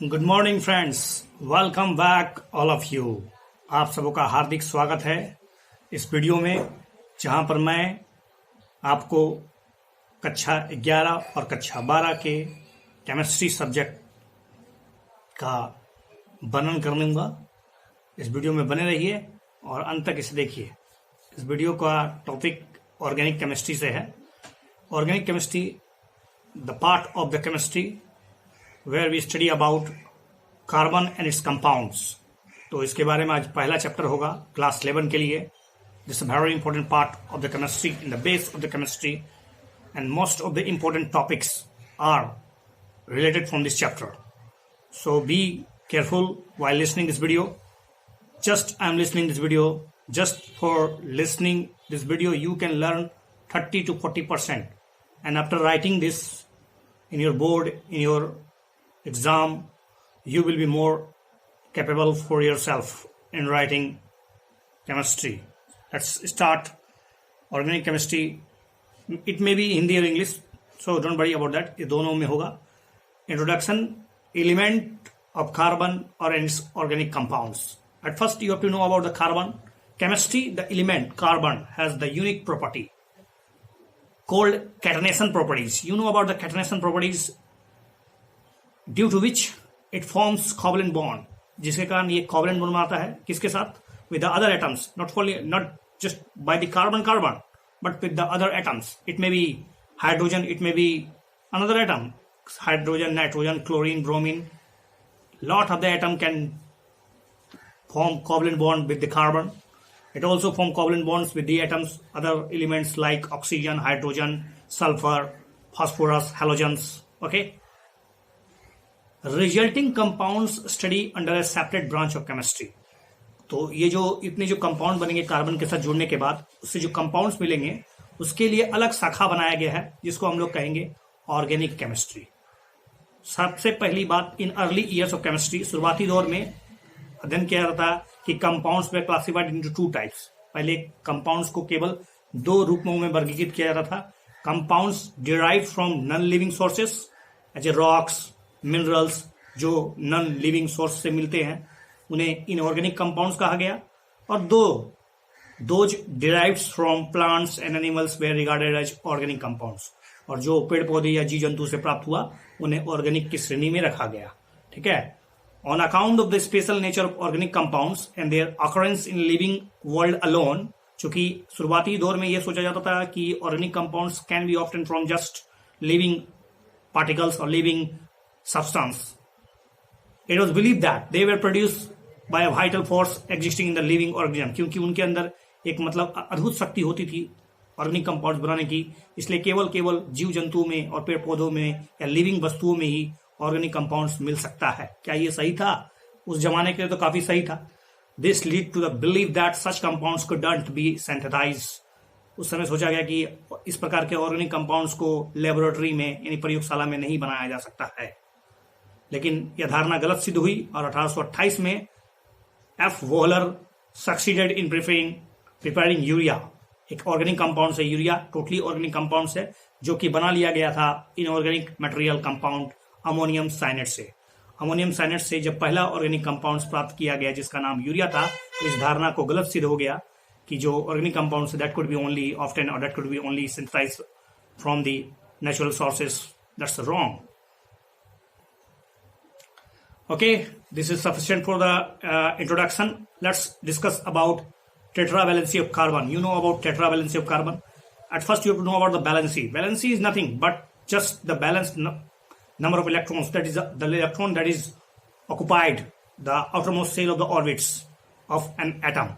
Good morning friends, welcome back all of you. आप सबों का हार्दिक स्वागत है इस वीडियो में, जहां पर मैं आपको कक्षा 11 और कक्षा 12 के केमिस्ट्री सब्जेक्ट का वर्णन कर लूँगा। इस वीडियो में बने रहिए और अंत तक इसे देखिए। इस वीडियो का टॉपिक ऑर्गेनिक केमिस्ट्री से है। Organic chemistry, the part of the chemistry where we study about carbon and its compounds। तो इसके बारे में आज पहला चैप्टर होगा क्लास 11 के लिए। This is very important part of the chemistry, in the base of the chemistry, and most of the important topics are related from this chapter. So be careful while listening this video. Just I'm listening this video. Just for listening this video, you can learn 30 to 40%. And after writing this in your board, in your exam, you will be more capable for yourself in writing chemistry. Let's start organic chemistry. It may be Hindi or English, so don't worry about that. ये दोनों में होगा। Introduction, element of carbon or its organic compounds. At first, you have to know about the carbon. Chemistry, the element carbon has the unique property called catenation properties. You know about the catenation properties, due to which it forms covalent bond, जिसके कारण ये covalent bond बनाता है किसके साथ? With the other atoms, not just by the carbon, but with the other atoms. It may be hydrogen, it may be another atom, hydrogen, nitrogen, chlorine, bromine. Lot of the atom can form covalent bond with the carbon. It also form covalent bonds with the atoms, other elements like oxygen, hydrogen, sulfur, phosphorus, halogens. Okay. Resulting compounds study under A separate branch of chemistry. तो ये जो इतने जो compound बनेंगे carbon के साथ जुड़ने के बाद, उससे जो कंपाउंड्स मिलेंगे उसके लिए अलग शाखा बनाया गया है, जिसको हम लोग कहेंगे ऑर्गेनिक केमिस्ट्री। सबसे पहली बात, in early years of chemistry, शुरुआती दौर में अध्ययन किया जाता है कि कंपाउंड्स में क्लासिफाइड इनटू टू टाइप्स। पहले कंपाउंड्स को केवल दो रूपों में वर्गीकृत किया जाता था। Compounds derive from non living sources as a rocks, minerals, जो नॉन लिविंग सोर्स से मिलते हैं उन्हें इनऑर्गेनिक कंपाउंड्स कहा गया। और those derived from plants and animals were regarded as organic compounds, और जो पेड़ पौधे या जीव जंतु से प्राप्त हुआ उन्हें ऑर्गेनिक की श्रेणी में रखा गया। ठीक है। On account of the special nature of organic compounds and there occurrence in living world alone, चूंकि शुरुआती दौर में यह सोचा जाता था कि organic compounds can B obtain from just living particles और living substance. It was believed that they were produced by a vital force existing in the living organism, क्योंकि उनके अंदर एक अद्भुत शक्ति होती थी ऑर्गेनिक कंपाउंड्स बनाने की। इसलिए केवल जीव जंतुओं में और पेड़ पौधों में या लिविंग वस्तुओं में ही ऑर्गेनिक कंपाउंड्स मिल सकता है। क्या ये सही था? उस जमाने के लिए तो काफी सही था। This lead to the believe that such compounds could not be synthesised. उस समय सोचा गया कि इस प्रकार के ऑर्गेनिक कंपाउंड्स को लेबोरेटरी में यानी प्रयोगशाला में नहीं बनाया जा सकता है। लेकिन यह धारणा गलत सिद्ध हुई और 1828 में F Wohler succeeded in preparing urea. एक ऑर्गेनिक कंपाउंड से यूरिया टोटली ऑर्गेनिक कंपाउंड से, जो कि बना लिया गया था inorganic material compound ammonium cyanate से। अमोनियम साइनेट से जब पहला ऑर्गेनिक कंपाउंड प्राप्त किया गया जिसका नाम यूरिया था, तो इस धारणा को गलत सिद्ध हो गया कि जो organic compound that could be only often or that could be only synthesized from the natural sources. That's wrong. Okay, this is sufficient for the introduction. Let's discuss about tetravalency of carbon. You know about tetravalency of carbon. At first, you have to know about the valency. Valency is nothing but just the balanced number of electrons. That is the electron that is occupied the outermost shell of the orbits of an atom.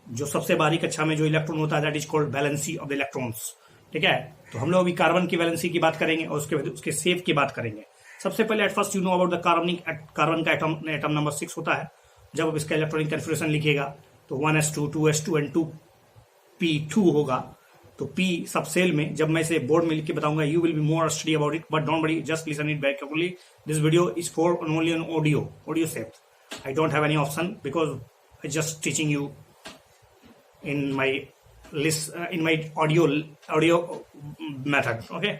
जो सबसे बारीक कक्षा में जो electron होता है, that is called valency of the electrons. ठीक है। तो हम लोग अभी कार्बन की वैलेंसी की बात करेंगे और उसके शेप की बात करेंगे। सबसे पहले at first you know about the carbon का एटम नंबर 6 होता है। जब आप इसका इलेक्ट्रॉनिक कन्फिग्रेशन लिखिएगा तो 1s2, 2s2 एंड 2p2 होगा। तो p सब सेल में, जब मैं इसे बोर्ड में लिख के बताऊंगा, you will be more study about it, but don't worry, just listen it very carefully. This video is for only on audio सेप। I don't have any option because I just teaching you in my audio method. Okay.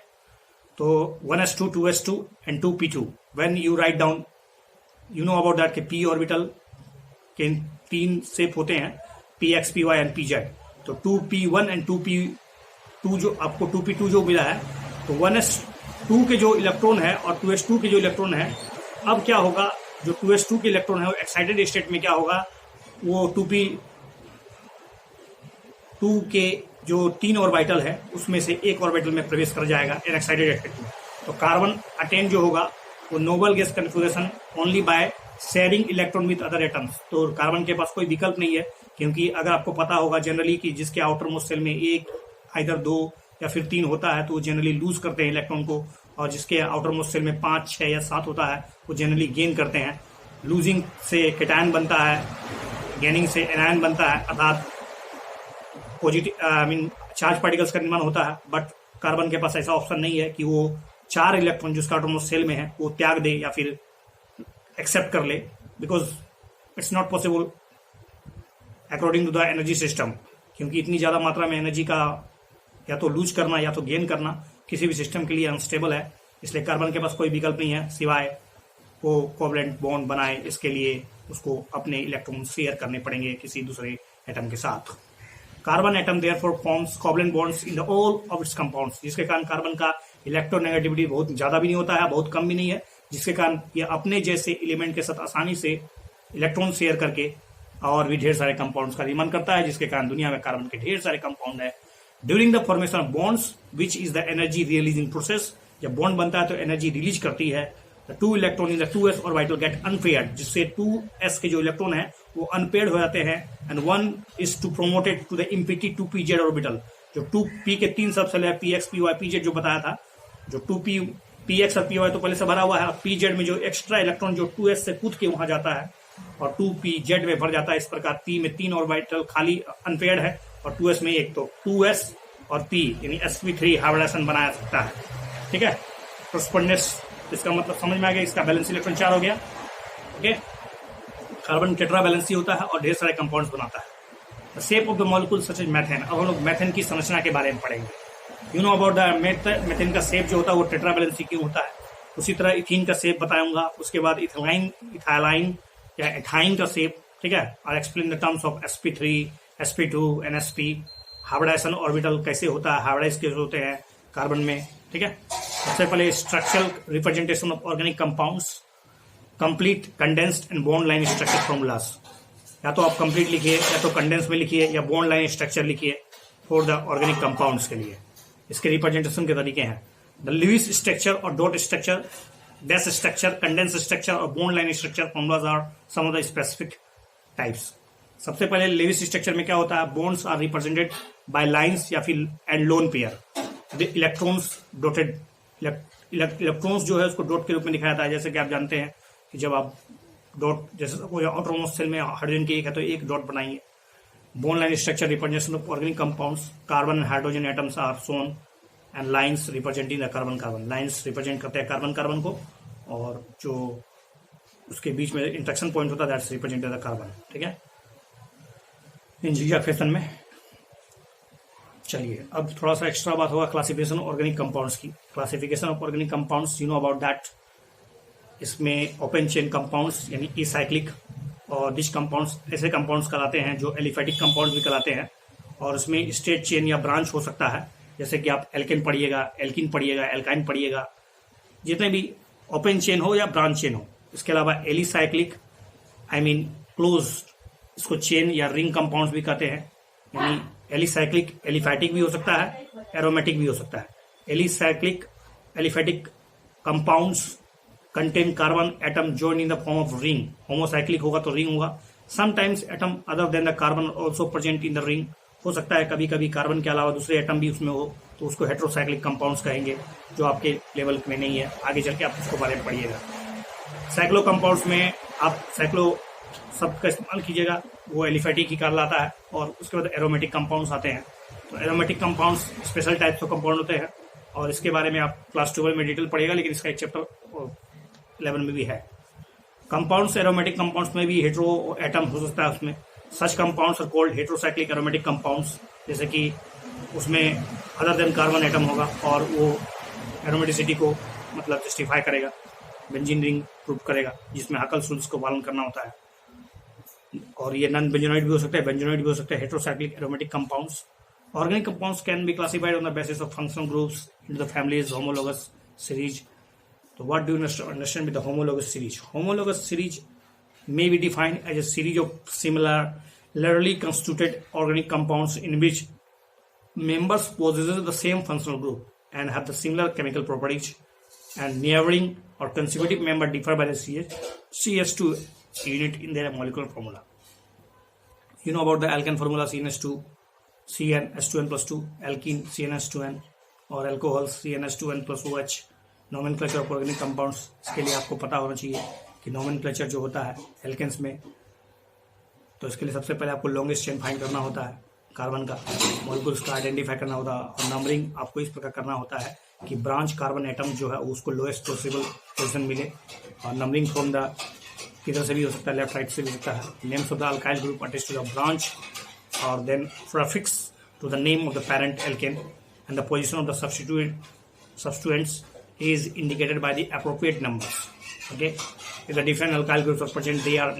तो 1s2, 2s2 and 2p2. When you write down you know about that कि p orbital के 3 shape होते हैं, p x, p y and p Z. तो 2p1 and 2p2 जो आपको 2p2 जो मिला है, तो 1s2 के जो इलेक्ट्रॉन है और 2s2 के जो इलेक्ट्रॉन है, अब क्या होगा, जो 2s2 के इलेक्ट्रॉन है वो एक्साइटेड स्टेट में क्या होगा, वो 2p2 के जो 3 ऑर्बिटल है उसमें से एक ऑर्बिटल में प्रवेश कर जाएगा इन एक्साइटेड स्टेट में। तो कार्बन अटेन जो होगा वो noble gas configuration only by sharing electron with other atoms. तो कार्बन के पास कोई विकल्प नहीं है, क्योंकि अगर आपको पता होगा जनरली कि जिसके आउटर मोस्ट शेल में एक, आइदर 2 या फिर 3 होता है तो वो जनरली लूज करते हैं इलेक्ट्रॉन को, और जिसके आउटर मोस्ट शेल में 5, 6 या 7 होता है वो जनरली गेन करते हैं। लूजिंग से कैटायन बनता है, गेनिंग से एनायन बनता है, अर्थात पॉजिटिव चार्ज पार्टिकल्स का निर्माण होता है। बट कार्बन के पास ऐसा ऑप्शन नहीं है कि वो 4 इलेक्ट्रॉन जिसका आउटरमोस्ट शेल में है वो त्याग दे या फिर एक्सेप्ट कर ले, because it's not possible according to the energy system, क्योंकि इतनी ज्यादा मात्रा में एनर्जी का या तो लूज करना या तो गेन करना किसी भी सिस्टम के लिए अनस्टेबल है। इसलिए कार्बन के पास कोई विकल्प नहीं है सिवाय वो कोवलेंट बॉन्ड बनाए, इसके लिए उसको अपने इलेक्ट्रॉन शेयर करने पड़ेंगे किसी दूसरे एटम के साथ। Carbon atom therefore forms covalent bonds in the all of its compounds, जिसके कारण कार्बन का इलेक्ट्रोनेगेटिविटी बहुत ज्यादा भी नहीं होता है, बहुत कम भी नहीं है, जिसके कारण ये अपने जैसे एलिमेंट के साथ आसानी से इलेक्ट्रॉन शेयर करके और भी ढेर सारे कंपाउंड्स का निर्माण करता है, जिसके कारण दुनिया में कार्बन के ढेर सारे कंपाउंड है। During the formation of bonds which is the energy releasing process, जब बॉन्ड बनता है तो एनर्जी रिलीज करती है। The 2 electron in the 2s orbital get unpaired, जिससे 2s के जो इलेक्ट्रॉन है वो अनपेयर्ड हो जाते हैं, and 1 is to promoted to the empty 2pz orbital. जो 2p के 3 सबसेल है, px, py, pz जो बताया था, जो 2p, px और py तो पहले से भरा हुआ है, pz में जो एक्स्ट्रा इलेक्ट्रॉन जो 2s से कूद के वहां जाता है और 2pz में भर जाता है। इस प्रकार p में 3 ऑर्बिटल खाली अनपेयर्ड है और 2s में एक, तो 2s और p यानी sp3 हाइब्रिडेशन बनाया सकता है। ठीक है, कोरस्पोंडेंस, इसका मतलब समझ में आ गया। इसका बैलेंस इलेक्ट्रॉन 4 हो गया। ओके, कार्बन टेट्रा बैलेंसी होता है और ढेर सारे कंपाउंड्स बनाता है। The shape of the molecule such as methane, अब हम लोग मैथेन की संरचना के बारे में पढ़ेंगे। You know about the methane का शेप जो होता है वो टेट्रा बैलेंसी क्यों होता है। उसी तरह इथीन का शेप बताऊंगा, उसके बाद इथाइलाइन, इथाइलाइन या एथाइन का शेप, ठीक है, और explain the terms of sp3, sp2, nsp, hybridisation orbital कैसे होता है, हाइब्रिडाइज कैसे होते हैं कार्बन में। ठीक है, सबसे पहले structural representation of organic compounds, complete condensed and bond line structure formulas. या तो आप कंप्लीट लिखिए या तो कंडेंस में लिखिए या बॉन्ड लाइन स्ट्रक्चर लिखिए फॉर द ऑर्गेनिक कंपाउंड्स के लिए। इसके रिप्रेजेंटेशन के तरीके हैं द लुईस स्ट्रक्चर और dot structure, dash structure, condense structure और bond line structure formulas are some of the specific types. सबसे पहले लेविस स्ट्रक्चर में क्या होता है, bonds are represented by lines या फिर and lone pair. The electrons dotted, electrons जो है उसको डॉट के रूप में दिखाया जाता है। जैसे कि आप जानते हैं कि जब आप डॉट, जैसे कोई आउटरमोस्ट सेल में हाइड्रोजन की एक है तो एक डॉट बनाइए। Bond line structure representation of organic compounds, carbon and hydrogen atoms are shown and lines representing the carbon carbon. Lines represent करते हैं कार्बन कार्बन को, और जो उसके बीच में इंटरेक्शन पॉइंट होता है दैट्स रिप्रेजेंटेड द कार्बन। ठीक है, इन जिगजैग फैशन में। चलिए अब थोड़ा सा एक्स्ट्रा बात होगा क्लासिफिकेशन ऑर्गेनिक कंपाउंड्स की। Classification of organic compounds, you know about that. इसमें ओपन चेन कंपाउंड्स यानी एसाइक्लिक और डिश कंपाउंड्स ऐसे कंपाउंड्स कहलाते हैं जो एलिफेटिक कंपाउंड्स भी कहलाते हैं, और उसमें स्ट्रेट चेन या ब्रांच हो सकता है, जैसे कि आप एल्केन पढ़िएगा, एल्किन पढ़िएगा, एल्काइन पढ़िएगा, जितने भी ओपन चेन हो या ब्रांच चेन हो। इसके अलावा एलिसाइक्लिक आई मीन क्लोज, इसको चेन या रिंग कंपाउंड्स भी कहते हैं, यानी एलिसाइक्लिक एलिफैटिक भी हो सकता है, एरोमेटिक भी हो सकता है। Alicyclic aliphatic compounds contain carbon atom join in the form of ring. Homocyclic होगा तो रिंग होगा। Sometimes atom other than the carbon also present in the ring, हो सकता है कभी कभी कार्बन के अलावा दूसरे एटम भी उसमें हो, तो उसको हेट्रोसाइक्लिक कंपाउंड्स कहेंगे, जो आपके लेवल में नहीं है, आगे चल के आप उसको बारे में पढ़िएगा। साइक्लो कंपाउंड्स में आप साइक्लो शब्द का इस्तेमाल कीजिएगा, वो एलिफेटिक ही कहलाता है। और उसके बाद एरोमेटिक कंपाउंड्स आते हैं, तो aromatic compounds special types of compound होते हैं, और इसके बारे में आप क्लास 12 में डिटेल पढ़िएगा, लेकिन इसका एक चैप्टर 11 में भी है। कंपाउंड्स, एरोमेटिक कंपाउंड्स में भी हेट्रो एटम हो सकता है उसमें। Such compounds are called heterocyclic aromatic compounds, जैसे कि उसमें अदर देन कार्बन एटम होगा और वो एरोमेटिसिटी को मतलब जस्टिफाई करेगा। बेंजीन रिंग प्रूव करेगा, जिसमें हकल्स रूल्स को पालन करना होता है। और ये नॉन बेंजोनाइड भी हो सकता है, बेंजोनाइड भी हो सकता है। Heterocyclic aromatic compounds, organic compounds can be classified on the basis of functional groups into the families homologous series. तो what do you understand with the homologous series? Homologous series may be defined as a series of similarly constituted organic compounds in which members possess the same functional group and have the similar chemical properties, and neighboring or consecutive member differ by the CH2 unit in their molecular formula. You know about the alkane formula CnH2, Cn H2n plus 2, alkene CnH2n, और alcohol CnH2n plus OH। Nomenclature of organic compounds, इसके लिए आपको पता होना चाहिए कि nomenclature जो होता है एल्केन्स में, तो इसके लिए सबसे पहले आपको लॉन्गेस्ट चेन फाइंड करना होता है कार्बन का, मॉलिक्यूल्स का आइडेंटिफाई करना होता है, और नंबरिंग आपको इस प्रकार करना होता है कि ब्रांच कार्बन एटम जो है उसको लोएस्ट पॉसिबल पोजीशन मिले। और नंबरिंग फ्रॉम द किधर से भी हो सकता है, लेफ्ट राइट से भी हो सकता है। Names of the alkyl group attached to the branch, और then prefix to the name of the parent alkane, and the position of the substituents is indicated by the appropriate numbers. Okay, if the different alkyl groups are present, they are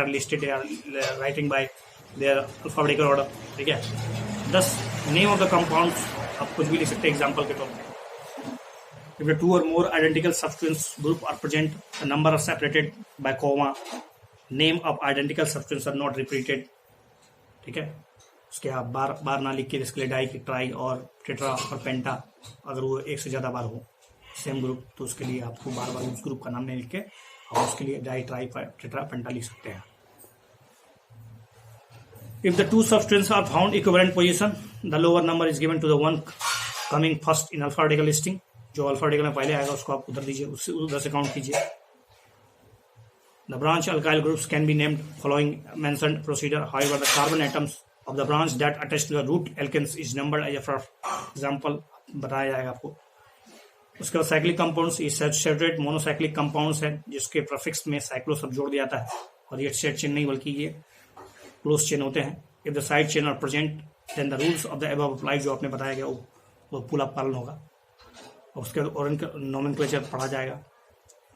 listed writing by their alphabetical order. ठीक है, thus name of the compounds आप कुछ भी लिख सकते हैं example के तौर पे। If the two or more identical substance group are present, the number are separated by comma. Name of identical substance are not repeated. ठीक है, उसके आप बार बार ना लिख के, इसके लिए डाई, ट्राई और टेट्रा और पेंटा, अगर वो एक से ज़्यादा बार हो सेम ग्रुप, तो उसके लिए आपको बार बार उस ग्रुप का नाम नहीं लिख के, और उसके लिए डाई, ट्राई, टेट्रा, पेंटा लिख सकते हैं। If the two substances are found equivalent position, the lower number is given to the one coming first in alphabetical listing. जो अल्फाबेटिकल में पहले आएगा उसको आप उधर दीजिए, उससे उधर से काउंट कीजिए। The branch alkyl groups can be named following mentioned procedure. However, the carbon atoms of the branch that attach to the root alkanes is numbered as a example बताया जाएगा आपको। उसके बाद साइक्लिक कंपाउंड्स, ये saturated monocyclic compounds हैं जिसके prefix में cyclo सब जोड़ दिया जाता है, और ये सेट चेन नहीं बल्कि ये क्लोज चेन होते हैं। If the side chain are present then the rules of the above apply, जो आपने बताया गया वो पूरा पालन होगा। और उसके बाद और नोमेनक्लेचर पढ़ा जाएगा,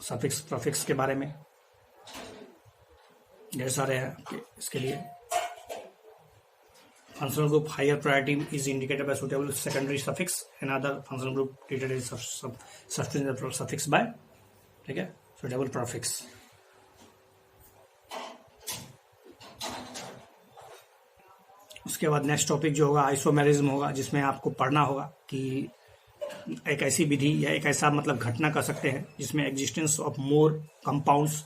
सफिक्स प्रफिक्स के बारे में ढेर सारे हैं इसके लिए। Functional group higher priority is indicated by suitable secondary suffix, and other functional group treated as substitute suffix by, ठीक है, suitable prefix। उसके बाद नेक्स्ट टॉपिक जो होगा आइसोमेरिज्म होगा, जिसमें आपको पढ़ना होगा कि एक ऐसी विधि या एक ऐसा मतलब घटना कर सकते हैं जिसमें existence of more compounds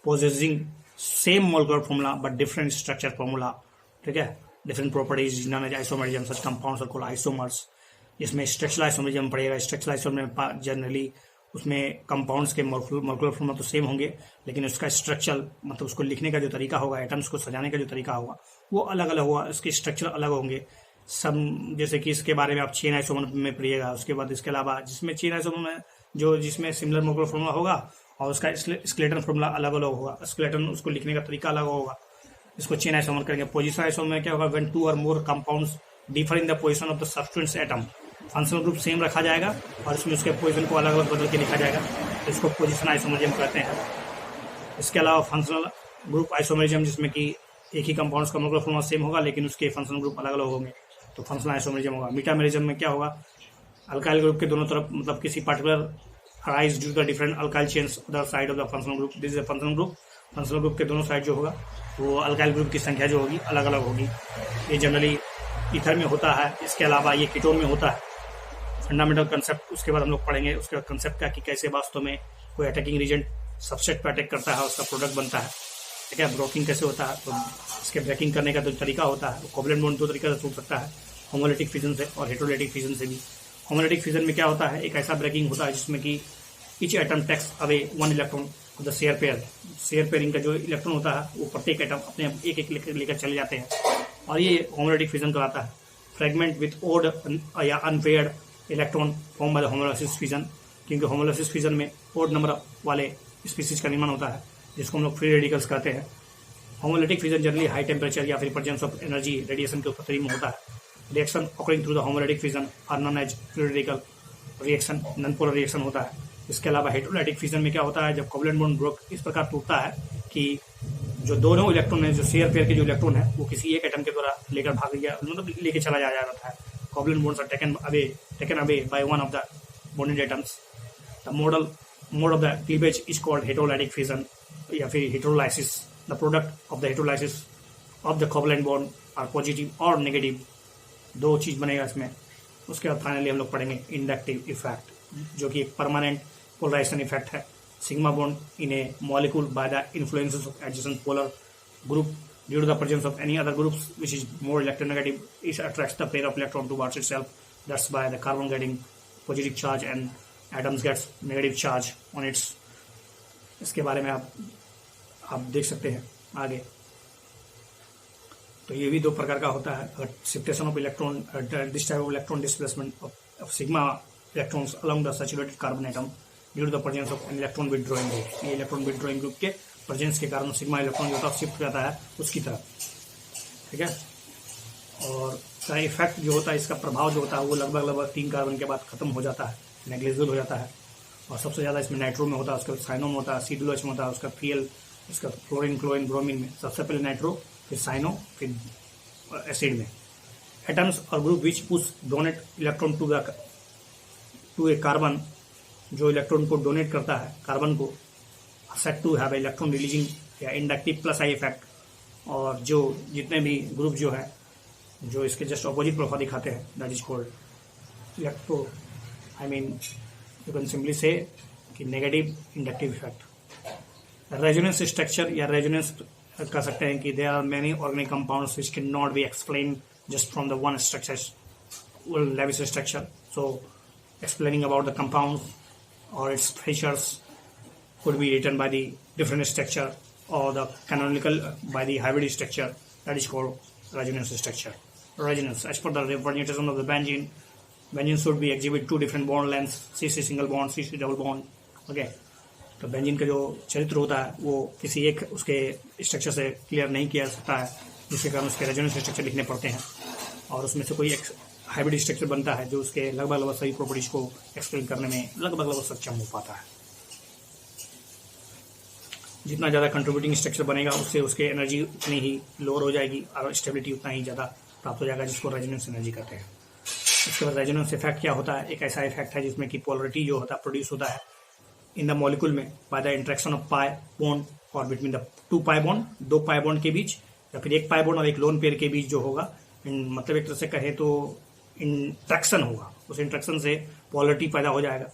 possessing same molecular formula but different structure formula, ठीक है, different properties known as isomerism, such compounds are called isomers. इसमें स्ट्रक्चरल आइसोमेरिज्म पड़ेगा। स्ट्रक्चरल आइसोमेरिज्म जनरली उसमें कंपाउंड्स के मोलेकुलर फॉर्मूला तो सेम होंगे, लेकिन उसका स्ट्रक्चर मतलब उसको लिखने का जो तरीका होगा, एटम्स को सजाने का जो तरीका होगा वो अलग अलग होगा, उसके स्ट्रक्चर अलग होंगे सब। जैसे कि इसके बारे में आप चेन आइसोमर में पढ़िएगा। उसके बाद इसके अलावा जिसमें चेन आइसोमर में जो जिसमें सिमिलर मोलेकुलर फॉर्मूला होगा और उसका स्केलेटन फॉर्मूला अलग अलग होगा, स्केलेटन उसको लिखने का तरीका अलग होगा, इसको चेन आइसोमर करेंगे। पोजीशन आइसोमर में क्या होगा, when two or more compounds differ in the position of the substance atom, functional group same रखा जाएगा और इसमें उसके पोजीशन को अलग अलग बदल के लिखा जाएगा, तो इसको पोजीशन आइसोमरिज्म कहते हैं। इसके अलावा फंक्शनल ग्रुप आइसोमरिज्म जिसमें कि एक ही कंपाउंड्स का मोलेकुलर फॉर्मूला सेम होगा लेकिन उसके फंक्शनल ग्रुप अलग अलग होंगे, तो फंक्शनल आइसोमरिज्म होगा। मेटामेरिज्म में क्या होगा, अल्काइल ग्रुप के दोनों तरफ मतलब किसी particular arise due to the different alkyl chains other side of the functional group, this is a functional group. Functional group के दोनों साइड जो होगा वो अल्काइल ग्रुप की संख्या जो होगी अलग अलग होगी। ये जनरली ईथर में होता है, इसके अलावा ये कीटोन में होता है। फंडामेंटल कंसेप्ट उसके बाद हम लोग पढ़ेंगे। उसके बाद कंसेप्ट क्या कि कैसे वास्तव में कोई अटैकिंग रीजेंट सबसेट पर अटैक करता है, उसका प्रोडक्ट बनता है, ठीक है। ब्रोकिंग कैसे होता है, तो इसके ब्रेकिंग करने का जो तरीका होता है, कोवलेंट बॉन्ड दो तरीके से टूट सकता है, होमोलिटिक फिजन से और हेटेरोलिटिक फिजन से भी। होमोलिटिक फिजन में क्या होता है, एक ऐसा ब्रेकिंग होता है जिसमें कि each atom takes away one electron of the share pair. Share pairing का जो इलेक्ट्रॉन होता है वो प्रत्येक एटम अपने एक एक लेकर चले जाते हैं, और ये होमोलिटिक फिजन कराता है। फ्रेगमेंट विथ ओड या unpaired electron form by the homolysis fission, क्योंकि होमोलाइसिस फिजन में ओड नंबर वाले स्पीसीज का निर्माण होता है जिसको हम लोग फ्री रेडिकल्स कहते हैं। Homolytic fission generally high temperature या फिर प्रेजेंस ऑफ एनर्जी रेडिएशन के उपस्थिति में होता है। Reaction occurring through the homolytic fission are known as free radical reaction, non polar reaction होता है। इसके अलावा हेटेरोलाइटिक फिजन में क्या होता है, जब कोवलेंट बॉन्ड ब्रोक इस प्रकार टूटता है कि जो दोनों इलेक्ट्रॉन है, जो शेयर पेयर के जो इलेक्ट्रॉन है, वो किसी एक एटम के द्वारा लेकर भाग गया, मतलब लेके चला जाया जाता है। Covalent bonds are taken away by one of the bonded atoms. The mode of the cleavage is called heterolytic fission या फिर heterolysis. The product of the heterolysis of the covalent bond are positive और negative, दो चीज बनेगा इसमें। उसके बाद finally हम लोग पढ़ेंगे इंडक्टिव इफेक्ट, जो कि एक परमानेंट पोलराइजेशन इफेक्ट है। Sigma bond in a molecule by the influences of adjacent polar group due to the presence of any other groups which is more electronegative, it attracts the pair of electron towards itself. That's why the carbon getting positive charge and atoms gets negative charge on its। इसके बारे में आप देख सकते हैं आगे। तो ये भी दो प्रकार का होता है, shiftation of electron, this type of electron displacement of sigma electrons along the saturated carbon atom due to the presence of an electron withdrawing group. ये इलेक्ट्रॉन विथड्रॉइंग ग्रुप के प्रेजेंस के कारण सिग्मा इलेक्ट्रॉन जो होता है shift हो जाता है उसकी तरफ, ठीक है। और का इफेक्ट जो होता है, इसका प्रभाव जो होता है, वो लगभग 3 कार्बन के बाद खत्म हो जाता है, नेग्लिजिबल हो जाता है। और सबसे ज़्यादा इसमें नाइट्रो में होता है, उसका साइनो में होता है, COOH में होता है, उसका Pl, उसका क्लोरीन, क्लोरीन, ब्रोमीन में। सबसे पहले नाइट्रो, फिर साइनो, फिर एसिड में। एटम्स और group which push donate electron to a carbon, जो इलेक्ट्रॉन को डोनेट करता है कार्बन को, set to have electron releasing या इंडक्टिव प्लस आई इफेक्ट। और जो जितने भी ग्रुप जो है जो इसके जस्ट अपोजिट प्रभाव दिखाते हैं, that is called electro, I mean you can simply say कि negative inductive effect. Resonance structure या रेजोनेंस कह सकते हैं कि there are many organic compounds which can not be explain just from the one structure, Lewis structure. So explaining about the compound or its features could be written by the different structure or the canonical by the hybrid structure, that is called resonance structure. Resonance, as per the representation of the benzene, benzene should be exhibit 2 different bond lengths, CC single bond, CC double bond, okay। तो benzene का जो चरित्र होता है वो किसी एक उसके स्ट्रक्चर से क्लियर नहीं किया जा सकता है, जिसके कारण उसके रेजोनेंस स्ट्रक्चर लिखने पड़ते हैं। और उसमें से कोई एक हाइब्रिड स्ट्रक्चर बनता है जो उसके लगभग सही प्रॉपर्टीज को एक्सप्लेन करने में लगभग सक्षम हो पाता है। जितना ज़्यादा कंट्रीब्यूटिंग स्ट्रक्चर बनेगा उससे उसके एनर्जी उतनी ही लोअर हो जाएगी और स्टेबिलिटी उतना ही ज़्यादा प्राप्त हो जाएगा, जिसको रेजोनेंस एनर्जी कहते हैं। उसके बाद रेजोनेंस इफेक्ट क्या होता है, एक ऐसा इफेक्ट है जिसमें कि पोलरिटी जो होता है प्रोड्यूस होता है इन द मॉलिक्यूल में by the interaction of pi bond और between the 2 pi bond, 2 pi bond के बीच, या फिर 1 पाई बॉन्ड और एक लोन पेयर के बीच जो होगा, मतलब एक तरह से कहे तो इंट्रैक्शन होगा। उस इंट्रैक्शन से पोलरिटी पैदा हो जाएगा,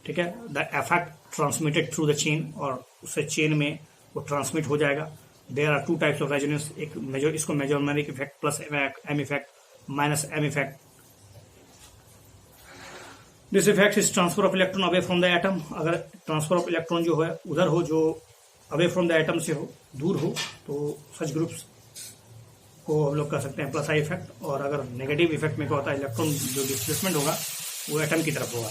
ठीक है। The effect transmitted through the chain, और उससे चेन में वो ट्रांसमिट हो जाएगा। There are 2 types of resonance, एक मेजर, इसको mesomeric effect plus M effect minus M effect. This effect is transfer of electron away from the atom. अगर transfer of electron जो है उधर हो, जो अवे फ्रॉम द एटम से हो, दूर हो, तो सच ग्रुप्स को हम लोग कह सकते हैं प्लस आई इफेक्ट। और अगर नेगेटिव इफेक्ट में क्या होता है, इलेक्ट्रॉन जो डिस्प्लेसमेंट होगा वो एटम की तरफ होगा,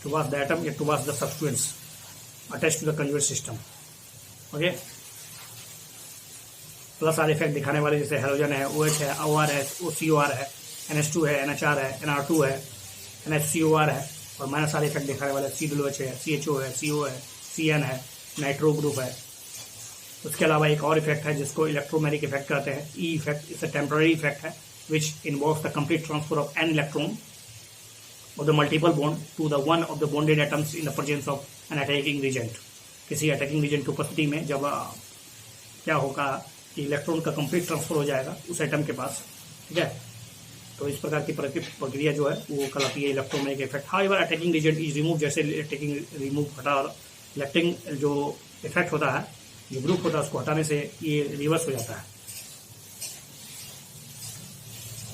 टुवर्ड्स द एटम या towards the substance attached to the conjugate system, okay. Plus R effect दिखाने वाले जैसे हेलोजन है, OH है, OR है, OCOR है, NH2 है, NHR है, NR2 है, NHCOR है। और माइनस आर इफेक्ट दिखाने वाले COOH है, CHO है, CO है, CN है, नाइट्रो ग्रुप है। उसके अलावा एक और इफेक्ट है जिसको इलेक्ट्रोमेरिक इफेक्ट कहते हैं, E effect. It's a temporary effect है which involves the complete transfer of an electron of the multiple bond to the one of the bonded atoms in the presence of an attacking reagent. किसी attacking reagent की उपस्थिति में जब क्या होगा कि electron का कंप्लीट ट्रांसफर हो जाएगा उस एटम के पास, ठीक है। तो इस प्रकार की प्रक्रिया जो है वो कहलाती है electromeric effect. However attacking reagent is remove, जैसे अटैकिंग रिमूव हटा, और इलेक्टिंग जो इफेक्ट होता है, जो ग्रुप होता है, उसको हटाने से ये रिवर्स हो जाता है।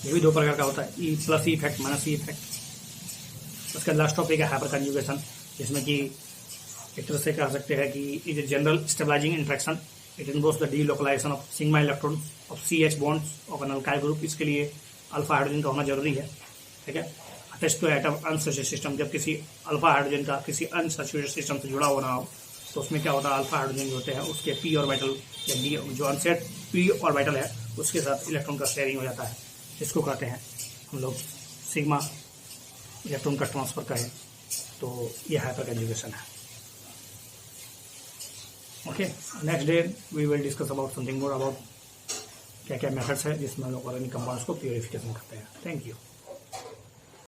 ये भी 2 प्रकार का होता है, E plus E effect, minus E effect. उसका लास्ट टॉपिक है हाइपर कंजुगेशन, जिसमें कि एक तरह से कह सकते हैं कि it is general stabilising interaction. It involves the delocalisation of sigma electron of CH bonds of an alkyl group. इसके लिए अल्फा हाइड्रोजन का होना जरूरी है, ठीक है। Attach to atom unsaturated system, जब किसी अल्फा हाइड्रोजन का किसी अनसैचुरेटेड सिस्टम से जुड़ा होना हो तो उसमें क्या होता है, अल्फा हाइड्रोजन जो होते हैं उसके p ऑर्बिटल या डी जो अनसेट p ऑर्बिटल है उसके साथ इलेक्ट्रॉन का शेयरिंग हो जाता है। इसको कहते हैं हम लोग सिग्मा इलेक्ट्रॉन का ट्रांसफर कहें तो ये हाइपर कंजुगेशन है। Okay, next day we will discuss about something more about क्या क्या मेथड्स है जिसमें हम लोग ऑर्गेनिक कंपाउंड्स को प्योरिफिकेशन करते हैं। Thank you.